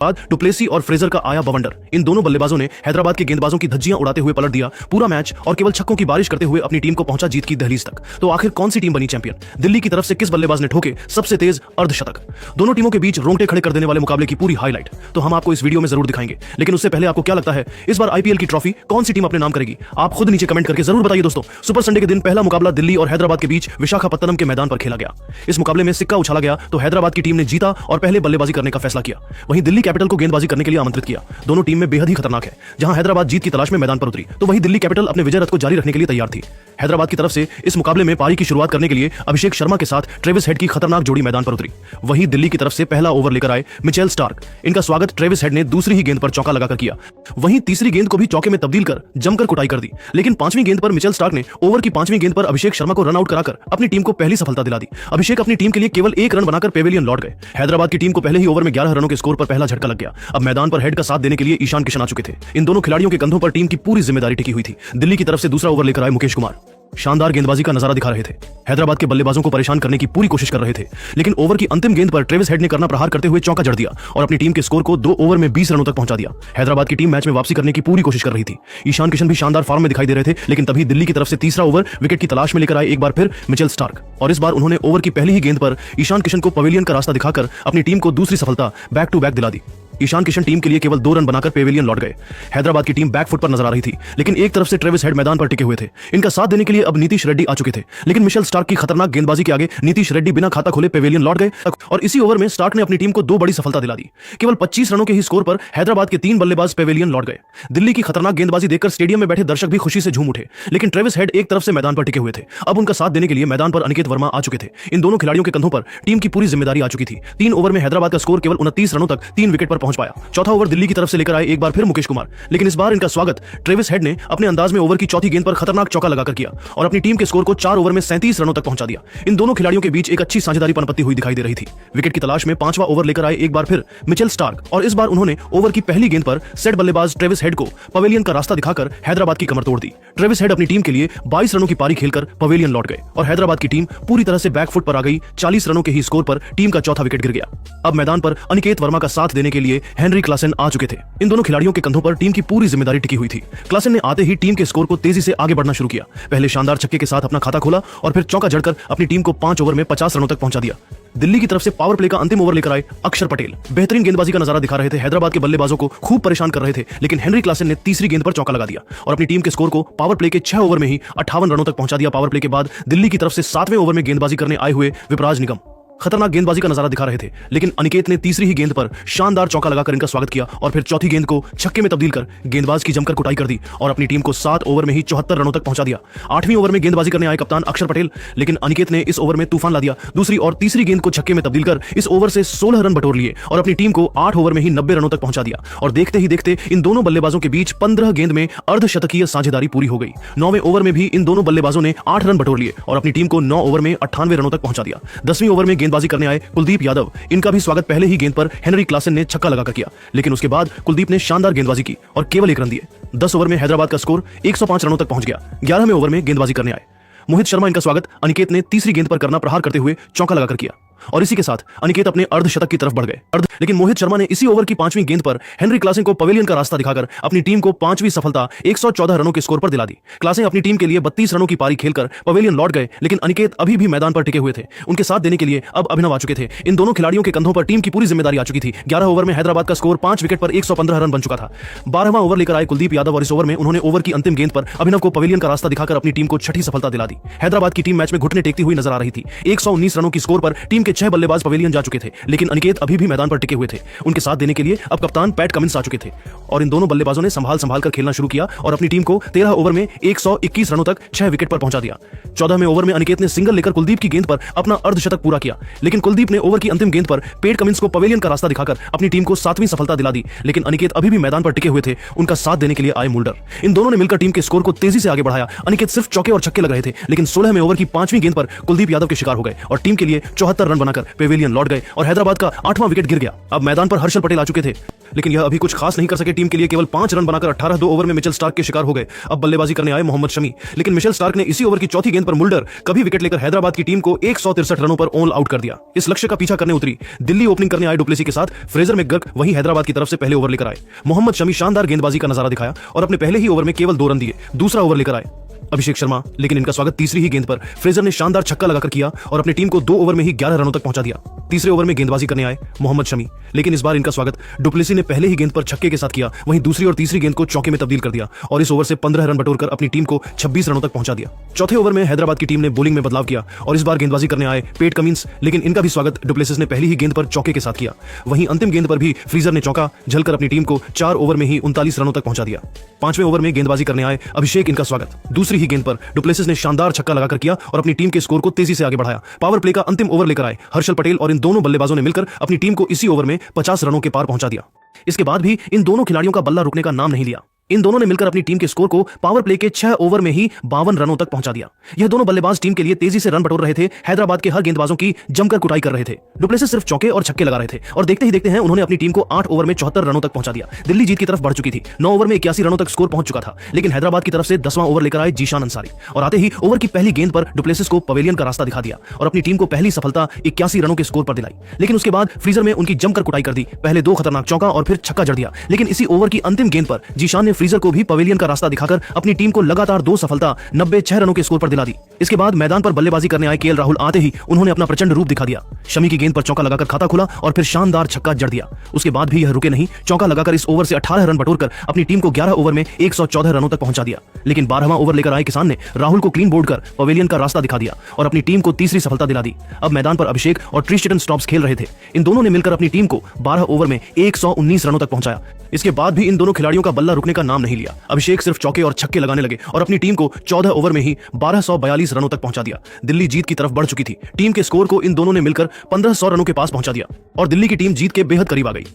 बाद डुप्लेसी और फ्रेजर का आया बवंडर। इन दोनों बल्लेबाजों ने हैदराबाद के गेंदबाजों की धज्जियां उड़ाते हुए पलट दिया पूरा मैच और केवल छक्कों की बारिश करते हुए अपनी टीम को पहुंचा जीत की दहलीज तक। तो आखिर कौन सी टीम बनी चैंपियन? दिल्ली की तरफ से किस बल्लेबाज ने ठोके सबसे तेज अर्धशतक? दोनों टीमों के बीच रोंगटे खड़े कर देने वाले मुकाबले की पूरी हाईलाइट तो हम आपको इस वीडियो में जरूर दिखाएंगे। लेकिन उससे पहले आपको क्या लगता है इस बार आईपीएल की ट्रॉफी कौन सी टीम अपने नाम करेगी? आप खुद नीचे कमेंट करके जरूर बताइए दोस्तों। सुपर संडे के दिन पहला मुकाबला दिल्ली और हैदराबाद के बीच विशाखापत्तनम के मैदान पर खेला गया। इस मुकाबले में सिक्का उछाला गया तो हैदराबाद की टीम ने जीता और पहले बल्लेबाजी करने का फैसला किया। वहीं दिल्ली कैपिटल को गेंदबाजी करने के लिए आमंत्रित किया। दोनों टीम में बेहद ही खतरनाक है। जहां हैदराबाद जीत की तलाश में मैदान पर उतरी तो वहीं दिल्ली कैपिटल अपने विजय रथ को जारी रखने के लिए तैयार थी। हैदराबाद की तरफ से इस मुकाबले में पारी की शुरुआत करने के लिए अभिषेक शर्मा के साथ ट्रेविस हेड की खतरनाक जोड़ी मैदान पर उतरी। वहीं दिल्ली की तरफ से पहला ओवर लेकर आए मिचेल स्टार्क। इनका स्वागत ट्रेविस हेड ने दूसरी ही गेंद पर चौका लगाकर किया। वहीं तीसरी गेंद को भी चौके में तब्दील कर जमकर कुटाई कर दी। लेकिन पांचवीं गेंद पर मिचेल स्टार्क ने ओवर की पांचवीं गेंद पर अभिषेक शर्मा को रन आउट कराकर अपनी टीम को पहली सफलता दिला दी। अभिषेक अपनी टीम के लिए केवल एक रन बनाकर पेविलियन लौट गए। हैदराबाद की टीम को पहले ही ओवर में 11 रनों के स्कोर पर पहला झटका लग गया। अब मैदान पर हेड का साथ देने के लिए ईशान किशन आ चुके थे। इन दोनों खिलाड़ियों के कंधों पर टीम की पूरी जिम्मेदारी टिकी हुई थी। दिल्ली की तरफ से दूसरा ओवर लेकर आए मुकेश कुमार। शानदार गेंदबाजी का नजारा दिखा रहे थे। हैदराबाद के बल्लेबाजों को परेशान करने की पूरी कोशिश कर रहे थे। लेकिन ओवर की अंतिम गेंद पर ट्रेविस हेड ने करना प्रहार करते हुए चौका जड़ दिया और अपनी टीम के स्कोर को 2 ओवर में 20 रनों तक पहुंचा दिया। हैदराबाद की टीम मैच में वापसी करने की पूरी कोशिश कर रही थी। ईशान किशन भी शानदार फॉर्म में दिखाई दे रहे थे। लेकिन तभी दिल्ली की तरफ से तीसरा ओवर विकेट की तलाश में लेकर आए एक बार फिर मिचेल स्टार्क और इस बार उन्होंने ओवर की पहली ही गेंद पर ईशान किशन को पवेलियन का रास्ता दिखाकर अपनी टीम को दूसरी सफलता बैक टू बैक दिला दी। ईशान किशन टीम के लिए केवल 2 रन बनाकर पेविलियन लौट गए। हैदराबाद की टीम बैकफुट पर नजर आ रही थी। लेकिन एक तरफ से ट्रेविस हेड मैदान पर टिके हुए थे। इनका साथ देने के लिए अब नीतीश रेड्डी आ चुके थे। लेकिन मिशेल स्टार्क की खतरनाक गेंदबाजी के आगे नीतीश रेड्डी बिना खाता खोले पेविलियन लौट गए और इसी ओवर में स्टार्क ने अपनी टीम को 2 बड़ी सफलता दिला दी। केवल 25 रनों के ही स्कोर पर हैदराबाद के 3 बल्लेबाज पेविलियन लौट गए। दिल्ली की खतरनाक गेंदबाजी देखकर स्टेडियम में बैठे दर्शक भी खुशी से झूम उठे। लेकिन ट्रेविस हेड एक तरफ से मैदान पर टिके हुए थे। अब उनका साथ देने के लिए मैदान पर अनिकेत वर्मा आ चुके थे। इन दोनों खिलाड़ियों के कंधों पर टीम की पूरी जिम्मेदारी आ चुकी थी। 3 ओवर में हैदराबाद का स्कोर केवल 29 रनों तक 3 विकेट पर पहुंच पाया। चौथा ओवर दिल्ली की तरफ से लेकर आए एक बार फिर मुकेश कुमार। लेकिन इस बार इनका स्वागत ट्रेविस हेड ने अपने अंदाज में ओवर की चौथी गेंद पर खतरनाक चौका लगाकर किया और अपनी टीम के स्कोर को 4 ओवर में 37 रनों तक पहुंचा दिया। इन दोनों खिलाड़ियों के बीच एक अच्छी साझेदारी पनपती हुई दिखाई दे रही थी। विकेट की तलाश में 5वां ओवर लेकर आए एक बार फिर मिचेल स्टार्क और इस बार उन्होंने ओवर की पहली गेंद पर सेट बल्लेबाज ट्रेविस हेड को पवेलियन का रास्ता दिखाकर हैदराबाद की कमर तोड़ दी। ट्रेविस हेड अपनी टीम के लिए 22 रनों की पारी खेलकर पवेलियन लौट गए और हैदराबाद की टीम पूरी तरह से बैकफुट पर आ गई। 40 रनों के ही स्कोर पर टीम का चौथा विकेट गिर गया। अब मैदान पर अनिकेत वर्मा का साथ देने के लिए हेनरी क्लासेन आ चुके थे। इन दोनों खिलाड़ियों के कंधों पर टीम की पूरी जिम्मेदारी टिकी हुई थी। क्लासेन ने आते ही टीम के स्कोर को तेजी से आगे बढ़ना शुरू किया। पहले शानदार छक्के के साथ अपना खाता खोला और फिर चौका जड़कर अपनी टीम को 5 ओवर में 50 रनों तक पहुंचा दिया। दिल्ली की तरफ से पावर प्ले का अंतिम ओवर लेकर आए अक्षर पटेल। बेहतरीन गेंदबाजी का नजारा दिखा रहे थे। हैदराबाद के बल्लेबाजों को खूब परेशान कर रहे थे। लेकिन हेनरी क्लासेन ने तीसरी गेंद पर चौका लगा दिया और अपनी टीम के स्कोर को पावर प्ले के 6 ओवर में ही 58 रनों तक पहुंचा दिया। पावर प्ले के बाद दिल्ली की तरफ से 7वें ओवर में गेंदबाजी करने आए हुए विपराज निगम खतरनाक गेंदबाजी का नजारा दिखा रहे थे। लेकिन अनिकेत ने तीसरी ही गेंद पर शानदार चौका लगाकर इनका स्वागत किया और फिर चौथी गेंद को छक्के में तब्दील कर गेंदबाज की जमकर कुटाई कर दी और अपनी टीम को 7 ओवर में ही 74 रनों तक पहुंचा दिया। 8वीं ओवर में गेंदबाजी करने आए कप्तान अक्षर पटेल। लेकिन अनिकेत ने इस ओवर में तूफान ला दिया। दूसरी और तीसरी गेंद को छक्के में तब्दील कर इस ओवर से 16 रन बटोर लिए और अपनी टीम को 8 ओवर में ही 90 रनों तक पहुंचा दिया। और देखते ही देखते इन दोनों बल्लेबाजों के बीच 15 गेंद में अर्धशतकीय साझेदारी पूरी हो गई। 9वें ओवर में भी इन दोनों बल्लेबाजों ने 8 रन बटोर लिए और अपनी टीम को 9 ओवर में 98 रनों तक पहुंचा दिया। 10वीं ओवर में गेंदबाजी करने आए कुलदीप यादव। इनका भी स्वागत पहले ही गेंद पर हेनरी क्लासेन ने छक्का लगाकर किया। लेकिन उसके बाद कुलदीप ने शानदार गेंदबाजी की और केवल 1 रन दिए। 10 ओवर में हैदराबाद का स्कोर 105 रनों तक पहुंच गया। 11वें ओवर में गेंदबाजी करने आए मोहित शर्मा। इनका स्वागत अनिकेत ने तीसरी गेंद पर करना प्रहार करते हुए चौका लगाकर किया और इसी के साथ अनिकेत अपने अर्धशतक की तरफ बढ़ गए। लेकिन मोहित शर्मा ने इसी ओवर की 5वीं गेंद पर हेनरी क्लासेन को पवेलियन का रास्ता दिखाकर अपनी टीम को 5वीं सफलता 114 रनों के स्कोर पर दिला दी। क्लासेन अपनी टीम के लिए 32 रनों की पारी खेलकर पवेलियन लौट गए। लेकिन अनिकेत अभी भी मैदान पर टिके हुए थे। उनके साथ देने के लिए अब अभिनव आ चुके थे। इन दोनों खिलाड़ियों के कंधों पर टीम की पूरी जिम्मेदारी आ चुकी थी। 11 ओवर में हैदराबाद का स्कोर 5 विकेट पर 115 रन बन चुका था। 12वां ओवर लेकर आए कुलदीप यादव और इस ओवर में उन्होंने ओवर की अंतिम गेंद पर अभिनव को पवेलियन का रास्ता दिखाकर अपनी टीम को 6ठी सफलता दिला दी। हैदराबाद की टीम मैच में घुटने टेकती हुई नजर आ रही थी। 119 रनों की स्कोर पर टीम के 6 बल्लेबाज पवेलियन जा चुके थे। लेकिन अनिकेत अभी भी मैदान पर टिके हुए थे। उनके साथ देने के लिए अब कप्तान पैट कमिंस आ चुके थे और इन दोनों बल्लेबाजों ने संभाल कर खेलना शुरू किया और अपनी टीम को 13 ओवर में 121 रनों तक 6 विकेट पर पहुंचा दिया। 14वें ओवर में अनिकेत ने सिंगल लेकर कुलदीप की गेंद पर अपना अर्धशतक पूरा किया। लेकिन कुलदीप ने ओवर की अंतिम गेंद पर पैट कमिंस को पवेलियन का रास्ता दिखाकर अपनी टीम को 7वीं सफलता दिला दी। लेकिन अनिकेत अभी भी मैदान पर टिके हुए थे। उनका साथ देने के लिए आए मुल्डर। इन दोनों ने मिलकर टीम के स्कोर को तेजी से आगे बढ़ाया। अनिकेत सिर्फ चौके और छक्के लग रहे थे। लेकिन 16वें ओवर की 5वीं गेंद पर कुलदीप यादव के शिकार हो गए और टीम के लिए 74 रन बनाकर पेविलियन लौट गए और हैदराबाद का 8वां विकेट गिर गया। अब मैदान पर हर्षल पटेल आ चुके थे। लेकिन यह अभी कुछ खास नहीं कर सके। टीम के लिए केवल 5 रन बनाकर 18 2 ओवर में मिचेल स्टार्क के शिकार हो गए। अब बल्लेबाजी करने आए मोहम्मद शमी, लेकिन मिचेल स्टार्क ने इसी ओवर की चौथी गेंद पर मुल्डर कभी विकेट लेकर हैदराबाद की टीम को 163 रनों पर ऑल आउट कर दिया। इस लक्ष्य का पीछा करने उतरी दिल्ली ओपनिंग करने आए डुप्लेसी के साथ फ्रेजर मैकगर्क वहीं हैदराबाद की तरफ से पहले ओवर लेकर आए। मोहम्मद शमी शानदार गेंदबाजी का नजारा दिखाया और अपने पहले ही ओवर में केवल 2 रन दिए। दूसरा ओवर लेकर आए अभिषेक शर्मा, लेकिन इनका स्वागत तीसरी ही गेंद पर फ्रेजर ने शानदार छक्का लगाकर किया और अपनी टीम को 2 ओवर में ही 11 रनों तक पहुंचा दिया। तीसरे ओवर में गेंदबाजी करने आए मोहम्मद शमी, लेकिन इस बार इनका स्वागत डुप्लेसी ने पहले ही गेंद पर छक्के के साथ किया। वहीं दूसरी और तीसरी गेंद को चौके में तब्दील कर दिया और इस ओवर से 15 रन बटोरकर अपनी टीम को 26 रनों तक पहुंचा दिया। चौथे ओवर में हैदराबाद की टीम ने बॉलिंग में बदलाव किया और इस बार गेंदबाजी करने आए पेट कमिंस, लेकिन इनका भी स्वागत डुप्लेसिस ने पहली ही गेंद पर चौके के साथ किया। वहीं अंतिम गेंद पर भी फ्रीजर ने चौका झलकर अपनी टीम को 4 ओवर में ही 39 रनों तक पहुंचा दिया। पांचवें ओवर में गेंदबाजी करने आए अभिषेक, इनका स्वागत दूसरी ही गेंद पर डुप्लेसिस ने शानदार छक्का लगाकर किया और अपनी टीम के स्कोर को तेजी से आगे बढ़ाया। पावर प्ले का अंतिम ओवर लेकर आए हर्षल पटेल और इन दोनों बल्लेबाजों ने मिलकर अपनी टीम को इसी ओवर में 50 रनों के पार पहुंचा दिया। इसके बाद भी इन दोनों खिलाड़ियों का बल्ला रुकने का नाम नहीं लिया। इन दोनों ने मिलकर अपनी टीम के स्कोर को पावर प्ले के 6 ओवर में ही 52 रनों तक पहुंचा दिया। यह दोनों बल्लेबाज टीम के लिए तेजी से रन बटोर रहे थे। हैदराबाद के हर गेंदबाजों की जमकर कुटाई कर रहे थे। डुप्लेसिस सिर्फ चौके और छक्के लगा रहे थे और देखते ही देखते हैं उन्होंने अपनी टीम को 8 ओवर में 74 रनों तक पहुंचा दिया। दिल्ली जीत की तरफ बढ़ चुकी थी। 9 ओवर में 81 रनों तक स्कोर पहुंच चुका था, लेकिन हैदराबाद की तरफ से 10वां ओवर लेकर आए जीशान अंसारी और आते ही ओवर की पहली गेंद पर डुप्लेसिस को पवेलियन का रास्ता दिखा दिया और अपनी टीम को पहली सफलता 81 रनों के स्कोर पर दिलाई। लेकिन उसके बाद फ्रीजर में उनकी जमकर कुटाई कर दी। पहले 2 खतरनाक चौका और फिर छक्का जड़ दिया, लेकिन इसी ओवर की अंतिम गेंद पर जीशान ने फ्रीजर को भी पवेलियन का रास्ता दिखाकर अपनी टीम को लगातार 2 सफलता 96 रनों के स्कोर पर दिला दी। इसके बाद मैदान पर बल्लेबाजी करने आए केएल राहुल आते ही उन्होंने अपना प्रचंड रूप दिखा दिया। शमी की गेंद पर चौका लगाकर खाता खुला और फिर शानदार छक्का जड़ दिया। उसके बाद भी यह रुके नहीं, चौका लगाकर इस ओवर से 18 रन बटोरकर अपनी टीम को 11 ओवर में 114 रनों तक पहुंचा दिया। लेकिन 12वां ओवर लेकर आए किसान ने राहुल को क्लीन बोल्ड कर पवेलियन का रास्ता दिखा दिया और अपनी टीम को तीसरी सफलता दिला दी। अब मैदान पर अभिषेक और ट्रिस्टन स्टॉप्स खेल रहे थे। इन दोनों ने मिलकर अपनी टीम को 12 ओवर में 119 रनों तक पहुंचाया। इसके बाद भी इन दोनों खिलाड़ियों का बल्ला रुकने का नाम नहीं लिया। अभिषेक सिर्फ चौके और छक्के लगाने लगे और अपनी टीम को 14 ओवर में ही 1242 रनों तक पहुंचा दिया। दिल्ली जीत की तरफ बढ़ चुकी थी। टीम के स्कोर को इन दोनों ने मिलकर 1500 रनों के पास पहुंचा दिया और दिल्ली की टीम जीत के बेहद करीब आ गई।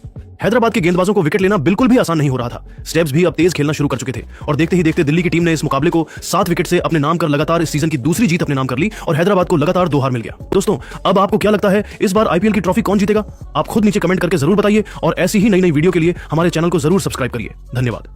हैदराबाद के गेंदबाजों को विकेट लेना बिल्कुल भी आसान नहीं हो रहा था। स्टेप्स भी अब तेज खेलना शुरू कर चुके थे और देखते ही देखते दिल्ली की टीम ने इस मुकाबले को 7 विकेट से अपने नाम कर लगातार इस सीजन की दूसरी जीत अपने नाम कर ली और हैदराबाद को लगातार 2 हार मिल गया। दोस्तों, अब आपको क्या लगता है इस बार आईपीएल की ट्रॉफी कौन जीतेगा? आप खुद नीचे कमेंट करके जरूर बताइए और ऐसी ही नई नई वीडियो के लिए हमारे चैनल को जरूर सब्सक्राइब करिए। धन्यवाद।